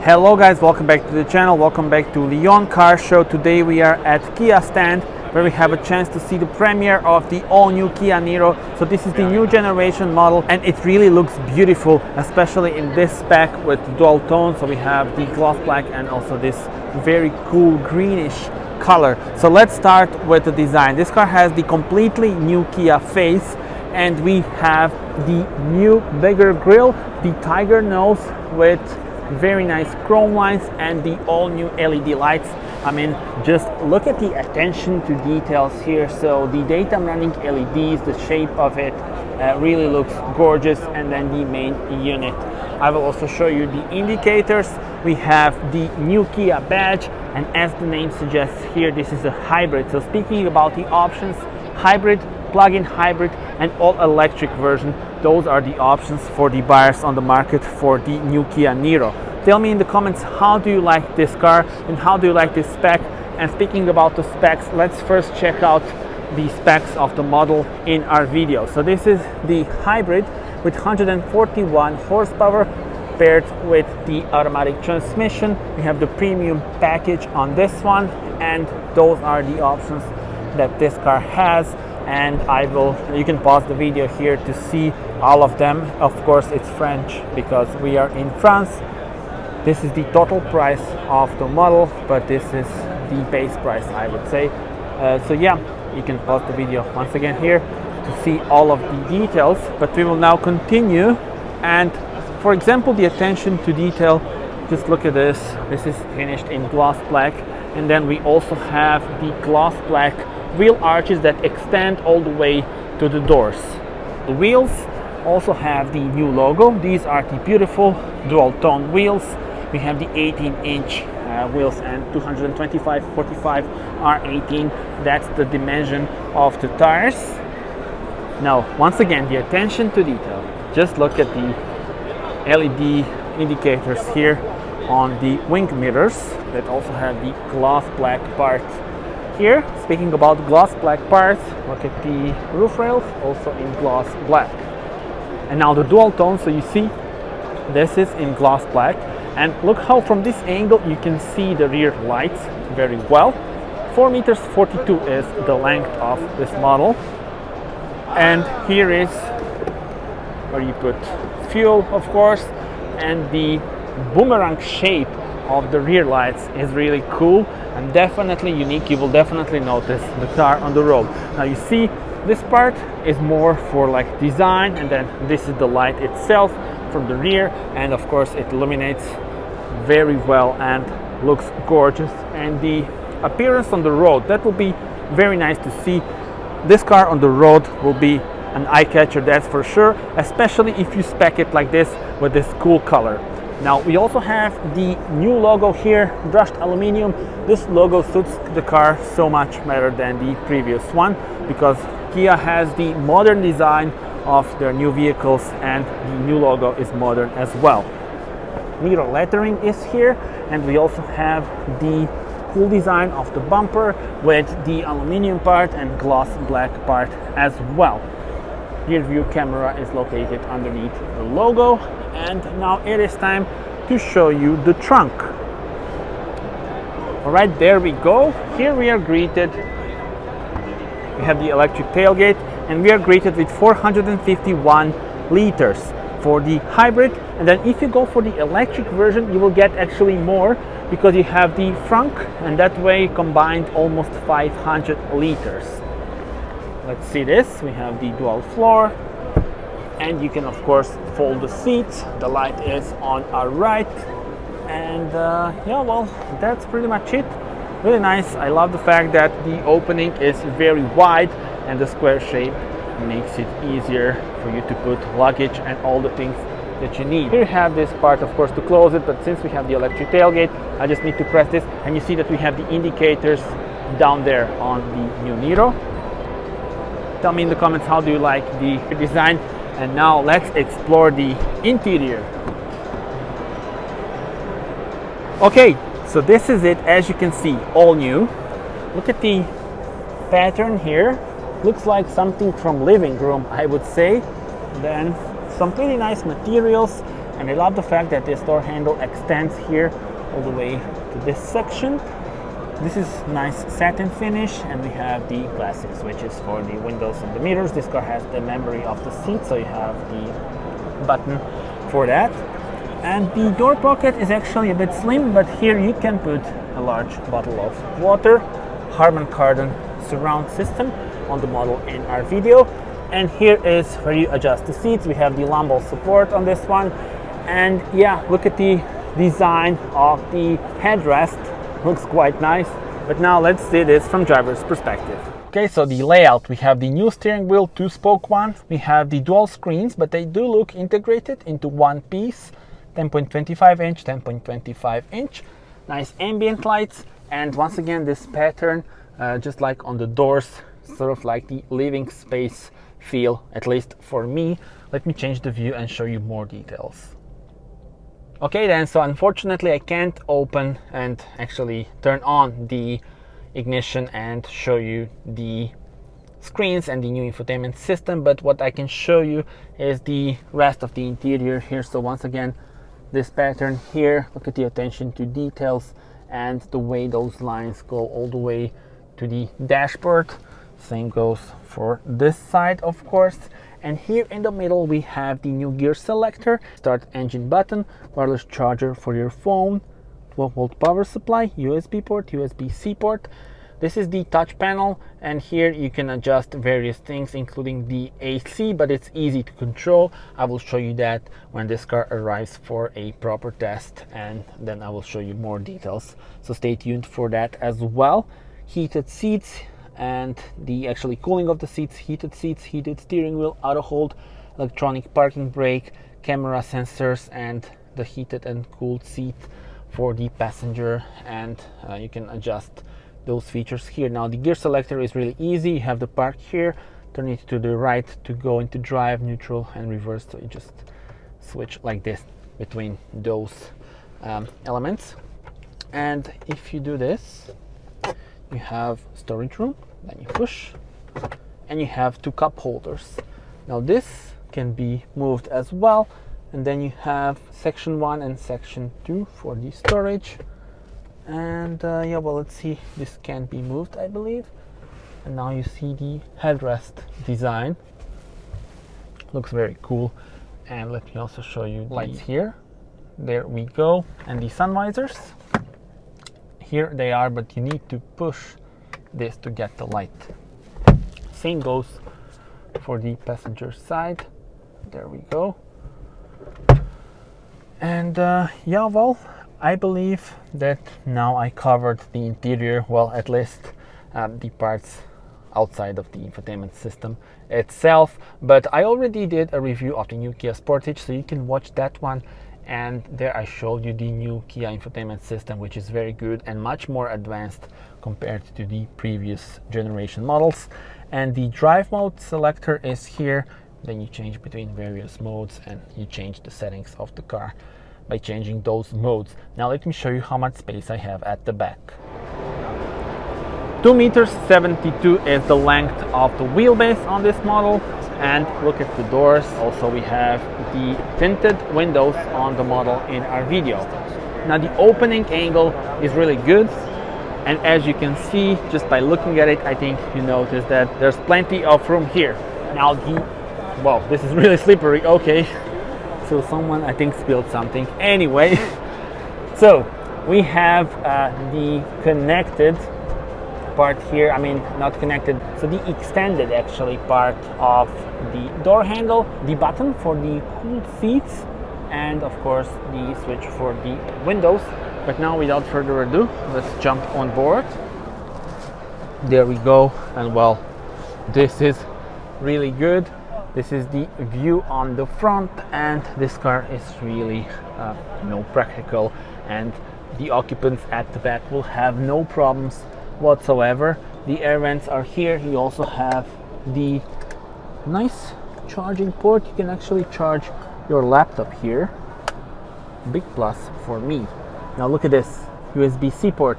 Hello guys, welcome back to the channel, welcome back to Lyon Car Show. Today we are at Kia stand where we have a chance to see the premiere of the all-new Kia NIRO. So this is the new generation model and it really looks beautiful, especially in this spec with dual tone. So we have the gloss black and also this very cool greenish color. So let's start with the design. This car has the completely new Kia face and we have the new bigger grille, the tiger nose with very nice chrome lines and the all new LED lights. I mean, just look at the attention to details here. So the daytime running LEDs, the shape of it really looks gorgeous, and then the main unit. I will also show you the indicators. We have the new Kia badge, and as the name suggests here, this is a hybrid. So speaking about the options, hybrid, plug-in hybrid and all-electric version, those are the options for the buyers on the market for the new Kia NIRO. Tell me in the comments, how do you like this car and how do you like this spec? And speaking about the specs, let's first check out the specs of the model in our video. So this is the hybrid with 141 horsepower paired with the automatic transmission. We have the premium package on this one, and those are the options that this car has. And you can pause the video here to see all of them. Of course it's French because we are in France. This is the total price of the model, but this is the base price, I would say. So yeah, you can pause the video once again here to see all of the details, but we will now continue. And for example, the attention to detail, just look at this. This is finished in gloss black, and then we also have the gloss black wheel arches that extend all the way to the doors. The wheels also have the new logo. These are the beautiful dual tone wheels. We have the 18-inch wheels and 225/45 R18. That's the dimension of the tires. Now, once again, the attention to detail. Just look at the LED indicators here on the wing mirrors that also have the gloss black part. Here, speaking about gloss black parts, look at the roof rails, also in gloss black. And now the dual tone, so you see this is in gloss black, and look how from this angle you can see the rear lights very well. 4 meters 42 is the length of this model, and here is where you put fuel, of course, and the boomerang shape of the rear lights is really cool and definitely unique. You will definitely notice the car on the road. Now you see this part is more for like design, and then this is the light itself from the rear, and of course it illuminates very well and looks gorgeous. And the appearance on the road, that will be very nice to see. This car on the road will be an eye catcher, that's for sure, especially if you spec it like this with this cool color. Now we also have the new logo here, brushed aluminum. This logo suits the car so much better than the previous one because Kia has the modern design of their new vehicles and the new logo is modern as well. NIRO lettering is here, and we also have the cool design of the bumper with the aluminum part and gloss black part as well. Rear view camera is located underneath the logo, and now it is time to show you the trunk. All right, there we go. Here we are greeted. We have the electric tailgate, and we are greeted with 451 liters for the hybrid. And then if you go for the electric version, you will get actually more because you have the frunk, and that way combined almost 500 liters. Let's see this. We have the dual floor, and you can of course fold the seats. The light is on our right, and yeah, well, that's pretty much it. Really nice. I love the fact that the opening is very wide and the square shape makes it easier for you to put luggage and all the things that you need. Here you have this part, of course, to close it, but since we have the electric tailgate, I just need to press this, and you see that we have the indicators down there on the new NIRO. Tell me in the comments, how do you like the design? And now let's explore the interior. Okay, so this is it. As you can see, all new. Look at the pattern here. Looks like something from living room, I would say. Then some pretty nice materials, And I love the fact that this door handle extends here all the way to this section. This is nice satin finish, and we have the plastic switches for the windows and the mirrors. This car has the memory of the seat, so you have the button for that. And the door pocket is actually a bit slim, but here you can put a large bottle of water. Harman Kardon surround system on the model in our video. And here is where you adjust the seats. We have the lumbar support on this one. And yeah, look at the design of the headrest. Looks quite nice. But now let's see this from driver's perspective. Okay, so the layout, we have the new steering wheel, 2-spoke one. We have the dual screens, but they do look integrated into one piece. 10.25 inch, 10.25 inch. Nice ambient lights. And once again, this pattern, just like on the doors, sort of like the living space feel, at least for me. Let me change the view and show you more details. Okay then, so unfortunately I can't open and actually turn on the ignition and show you the screens and the new infotainment system, but what I can show you is the rest of the interior here. So once again, this pattern here, look at the attention to details and the way those lines go all the way to the dashboard. Same goes for this side, of course. And here in the middle we have the new gear selector, start engine button, wireless charger for your phone, 12-volt power supply, USB port, USB-C port. This is the touch panel, and here you can adjust various things, including the AC, but it's easy to control. I will show you that when this car arrives for a proper test, and then I will show you more details. So stay tuned for that as well. Heated seats, and the actually cooling of the seats, heated steering wheel, auto hold, electronic parking brake, camera sensors, and the heated and cooled seat for the passenger, and you can adjust those features here. Now the gear selector is really easy. You have the park here, turn it to the right to go into drive, neutral, and reverse. So you just switch like this between those elements. And if you do this, you have storage room, then you push, and you have 2 cup holders. Now this can be moved as well, and then you have section 1 and section 2 for the storage. And yeah, well, let's see, this can be moved, I believe. And now you see the headrest design. Looks very cool. And let me also show you lights here. There we go. And the sun visors. Here they are, but you need to push this to get the light. Same goes for the passenger side. There we go. And yeah, well, I believe that now I covered the interior, well, at least the parts outside of the infotainment system itself. But I already did a review of the new Kia Sportage, so you can watch that one. And there I showed you the new Kia infotainment system, which is very good and much more advanced compared to the previous generation models. And the drive mode selector is here. Then you change between various modes, and you change the settings of the car by changing those modes. Now let me show you how much space I have at the back. 2.72 meters is the length of the wheelbase on this model. And look at the doors. Also we have the tinted windows on the model in our video. Now the opening angle is really good, and as you can see just by looking at it, I think you notice that there's plenty of room here. Now well, this is really slippery. Okay, so someone I think spilled something. Anyway, so we have the connected part here. I mean, not connected, so the extended actually part of the door handle, the button for the cooled seats, and of course the switch for the windows. But now without further ado, let's jump on board. There we go. And well, this is really good. This is the view on the front, and this car is really practical, and the occupants at the back will have no problems whatsoever. The air vents are here. You also have the nice charging port. You can actually charge your laptop here. Big plus for me. Now look at this, USB-C port.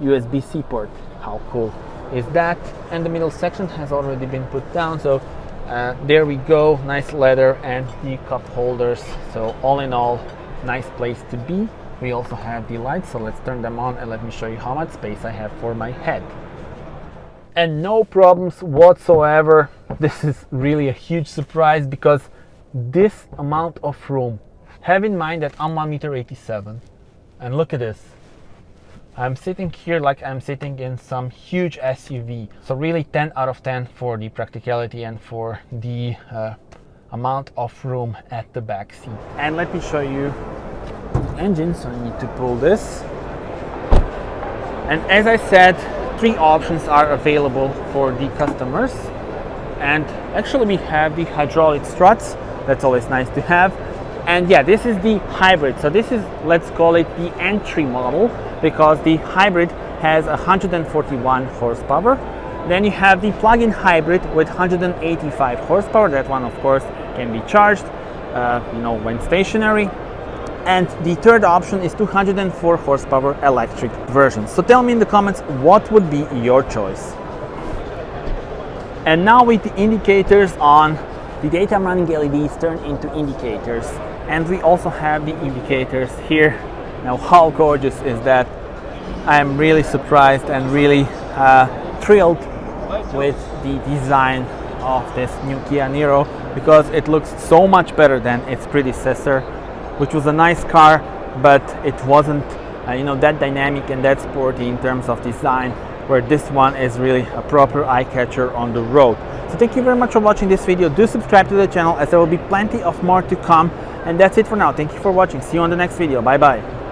USB-C port. How cool is that? And the middle section has already been put down, so There we go, nice leather and the cup holders. So all in all, nice place to be. We also have the lights, so let's turn them on and let me show you how much space I have for my head. And no problems whatsoever. This is really a huge surprise because this amount of room, have in mind that I'm 1.87 m, and look at this. I'm sitting here like I'm sitting in some huge SUV. So really 10 out of 10 for the practicality and for the amount of room at the back seat. And let me show you the engine. So I need to pull this. And as I said, 3 options are available for the customers. And actually we have the hydraulic struts. That's always nice to have. And yeah, this is the hybrid. So this is, let's call it the entry model, because the hybrid has 141 horsepower. Then you have the plug-in hybrid with 185 horsepower. That one, of course, can be charged, when stationary. And the third option is 204 horsepower electric version. So tell me in the comments, what would be your choice? And now with the indicators on, the daytime running LEDs turn into indicators. And we also have the indicators here. Now, how gorgeous is that? I'm really surprised and really thrilled with the design of this new Kia NIRO, because it looks so much better than its predecessor, which was a nice car, but it wasn't that dynamic and that sporty in terms of design, where this one is really a proper eye catcher on the road. So thank you very much for watching this video. Do subscribe to the channel, as there will be plenty of more to come. And that's it for now. Thank you for watching. See you on the next video. Bye bye.